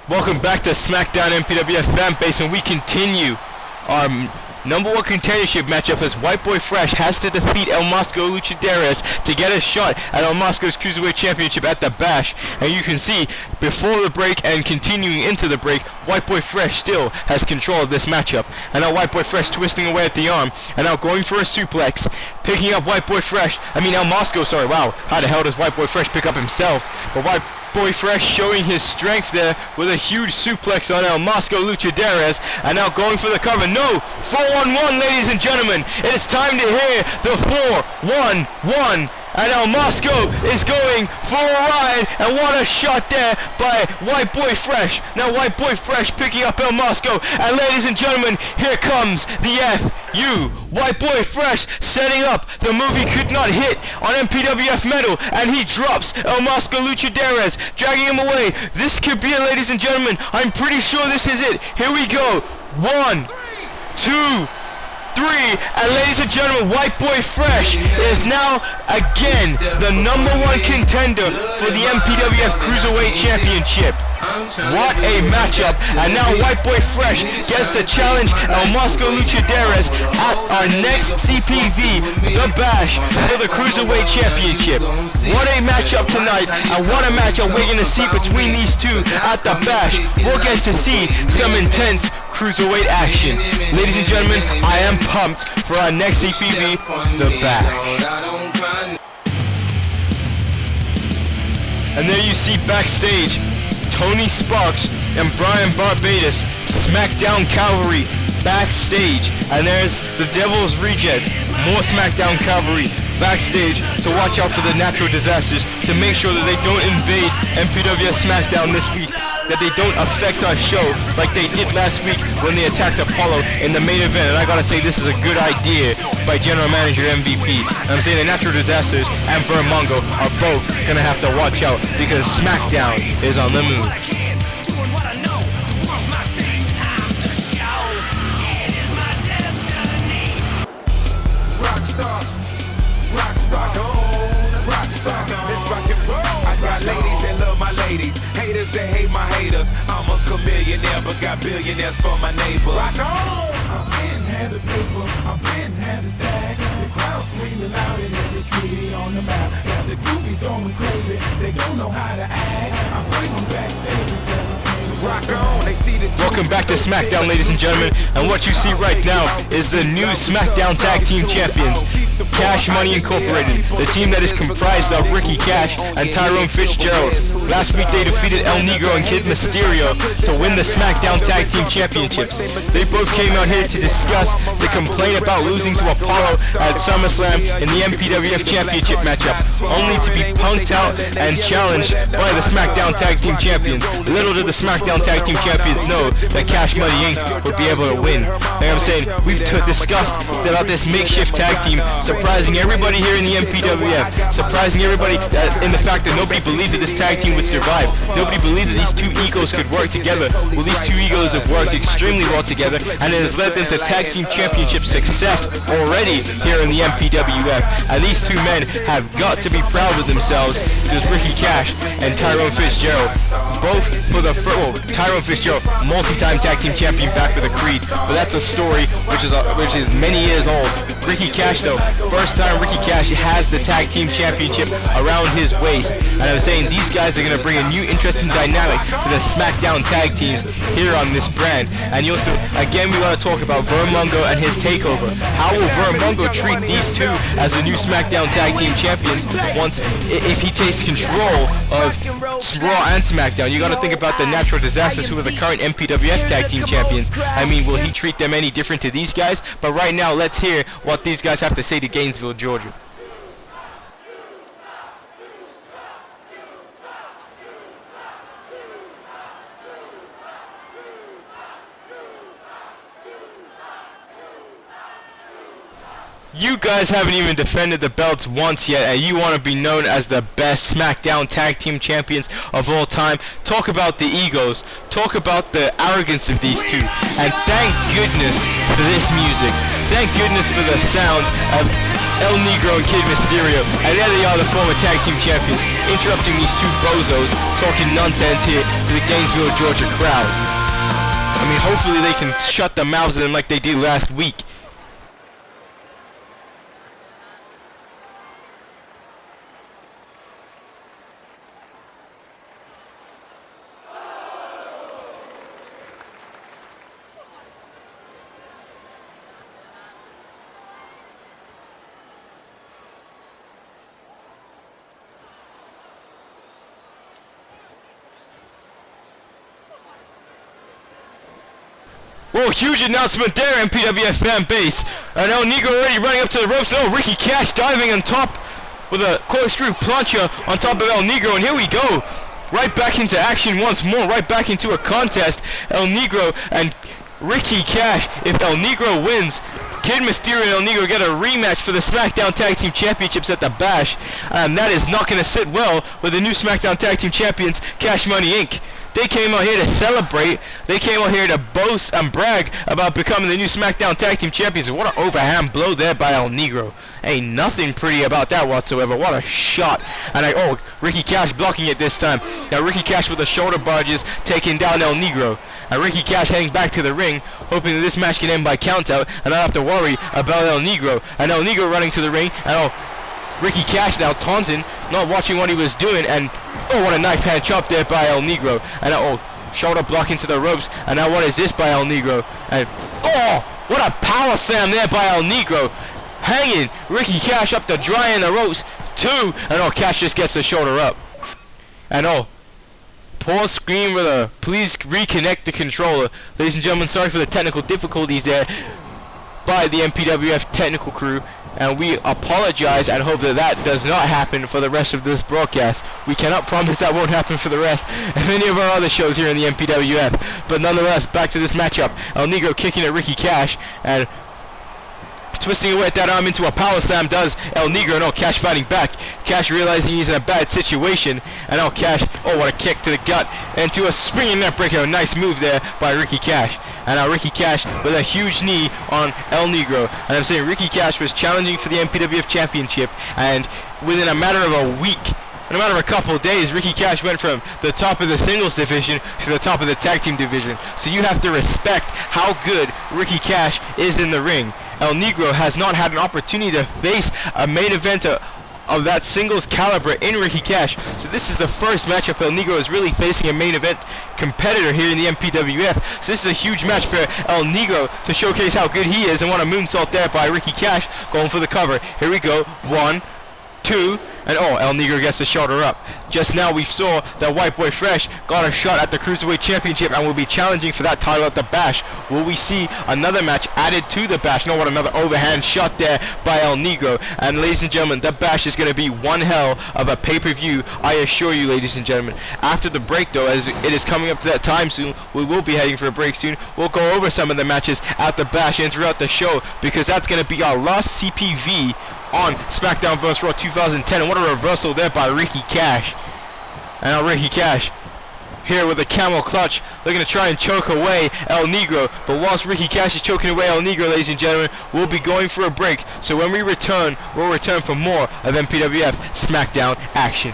Welcome back to Smackdown MPWF fan base, and we continue our number one contendership matchup as White Boy Fresh has to defeat El Masko Luchaderas to get a shot at El Masko's Cruiserweight Championship at the Bash. And you can see before the break and continuing into the break, White Boy Fresh still has control of this matchup. And now White Boy Fresh twisting away at the arm, and now going for a suplex, picking up El Masko, sorry, wow, how the hell does White Boy Fresh pick up himself? But White Boy Fresh showing his strength there with a huge suplex on El Masko Luchaderas, and now going for the cover. No! 4-on-1, ladies and gentlemen. It is time to hear the 4-1-1. And El Masko is going for a ride, and what a shot there by White Boy Fresh. Now White Boy Fresh picking up El Masko, and ladies and gentlemen, here comes the F.U. White Boy Fresh setting up the move he could not hit on MPWF Metal, and he drops El Masko Luchaderas, dragging him away. This could be it, ladies and gentlemen. I'm pretty sure this is it. Here we go. 1, 2, 3, and ladies and gentlemen, White Boy Fresh is now again the number one contender for the MPWF Cruiserweight Championship. What a matchup! And now White Boy Fresh gets to challenge El Masko Luchaderas at our next CPV, the Bash, for the Cruiserweight Championship. What a matchup tonight, and what a matchup we're going to see between these two at the Bash. We'll get to see some intense Cruiserweight action. Ladies and gentlemen, I am pumped for our next CPV, the Bash. And there you see backstage Tony Sparks and Brian Barbados, Smackdown Cavalry, backstage. And there's the Devil's Rejects, more Smackdown Cavalry, backstage to watch out for the natural disasters, to make sure that they don't invade MPWF Smackdown this week, that they don't affect our show like they did last week when they attacked Apollo in the main event. And I gotta say, this is a good idea by General Manager MVP. And I'm saying the natural disasters and Vermongo are both gonna have to watch out because Smackdown is on the move. Haters that hate my haters. I'm a chameleonaire, but got billionaires for my neighbors. Rock on! I've been had the paper, I've been had the stacks. The crowd screaming loud in every city on the map. Got the groupies going crazy, they don't know how to act. I bring them backstage and tell them, rock on, they see the. Welcome back to Smackdown, ladies and gentlemen, and what you see right now is the new Smackdown Tag Team Champions, Cash Money Incorporated, the team that is comprised of Ricky Cash and Tyrone Fitzgerald. Last week they defeated El Negro and Kid Mysterio to win the Smackdown Tag Team Championships. They both came out here to discuss, to complain about losing to Apollo at SummerSlam in the MPWF Championship matchup, only to be punked out and challenged by the Smackdown Tag Team Champions. Little did the Smackdown Tag Team Champions know that Cash Money Inc. would be able to win. Like I'm saying, we've discussed about this makeshift tag team surprising everybody here in the MPWF, surprising everybody in the fact that nobody believed that this tag team would survive. Nobody believed that these two egos could work together. Well, these two egos have worked extremely well together, and it has led them to tag team championship success already here in the MPWF. And these two men have got to be proud of themselves. There's Ricky Cash and Tyrone Fitzgerald, both for the Tyrone Fitzgerald, multi-time tag team champion, back with a Creed, but that's a story which is many years old. Ricky Cash though, first time Ricky Cash has the tag team championship around his waist, and I'm saying these guys are going to bring a new interesting dynamic to the Smackdown tag teams here on this brand. And you also, again, we want to talk about Vermongo and his takeover. How will Vermongo treat these two as the new Smackdown tag team champions once, if he takes control of Raw and Smackdown? You got to think about the Natural Disasters, who are the current MPWF tag team champions. I mean, will he treat them any different to these guys? But right now, let's hear what these guys have to say to Gainesville, Georgia. You guys haven't even defended the belts once yet, and you want to be known as the best Smackdown Tag Team Champions of all time. Talk about the egos. Talk about the arrogance of these two. And thank goodness for this music. Thank goodness for the sound of El Negro and Kid Mysterio. And there they are, the former Tag Team Champions. interrupting these two bozos talking nonsense here to the Gainesville, Georgia crowd. I mean, hopefully they can shut the mouths of them like they did last week. Whoa, huge announcement there, MPWF fan base. And El Negro already running up to the ropes. Oh, Ricky Cash diving on top with a corkscrew plancha on top of El Negro. And here we go. Right back into action once more. Right back into a contest. El Negro and Ricky Cash. If El Negro wins, Kid Mysterio and El Negro get a rematch for the SmackDown Tag Team Championships at the Bash. And that is not going to sit well with the new SmackDown Tag Team Champions, Cash Money Inc. They came out here to celebrate. They came out here to boast and brag about becoming the new SmackDown Tag Team Champions. What an overhand blow there by El Negro. Ain't nothing pretty about that whatsoever. What a shot. And Ricky Cash blocking it this time. Now Ricky Cash with the shoulder barges taking down El Negro. And Ricky Cash heading back to the ring, hoping that this match can end by countout and not have to worry about El Negro. And El Negro running to the ring. And Ricky Cash now taunting, not watching what he was doing, and oh, what a knife hand chop there by El Negro. And shoulder block into the ropes. And now what is this by El Negro? And oh, what a power slam there by El Negro. Hanging Ricky Cash up to dry in the ropes. Two, and Cash just gets the shoulder up. And Paul scream with a please reconnect the controller. Ladies and gentlemen, sorry for the technical difficulties there by the MPWF technical crew. And we apologize and hope that that does not happen for the rest of this broadcast. We cannot promise that won't happen for the rest of any of our other shows here in the MPWF. But nonetheless, back to this matchup. El Negro kicking at Ricky Cash and twisting away at that arm into a power slam does El Negro. And Cash fighting back. Cash realizing he's in a bad situation. And Cash, what a kick to the gut. And to a springing neckbreaker. A nice move there by Ricky Cash. And now Ricky Cash with a huge knee on El Negro. And I'm saying Ricky Cash was challenging for the MPWF Championship. And within a matter of a week, in a matter of a couple of days, Ricky Cash went from the top of the singles division to the top of the tag team division. So you have to respect how good Ricky Cash is in the ring. El Negro has not had an opportunity to face a main event of that singles caliber in Ricky Cash. So this is the first matchup El Negro is really facing a main event competitor here in the MPWF. So this is a huge match for El Negro to showcase how good he is, and what a moonsault there by Ricky Cash going for the cover. Here we go. 1, 2, and El Negro gets the shoulder up. Just now we saw that White Boy Fresh got a shot at the Cruiserweight Championship and will be challenging for that title at the Bash. Will we see another match added to the Bash? What another overhand shot there by El Negro. And ladies and gentlemen, the Bash is going to be one hell of a pay-per-view, I assure you, ladies and gentlemen. After the break though, as it is coming up to that time soon, we will be heading for a break soon. We'll go over some of the matches at the Bash and throughout the show, because that's going to be our last CPV on SmackDown vs. Raw 2010. And what a reversal there by Ricky Cash. And now Ricky Cash here with a camel clutch, looking to try and choke away El Negro. But whilst Ricky Cash is choking away El Negro, ladies and gentlemen, we'll be going for a break. So when we return, we'll return for more of MPWF Smackdown action.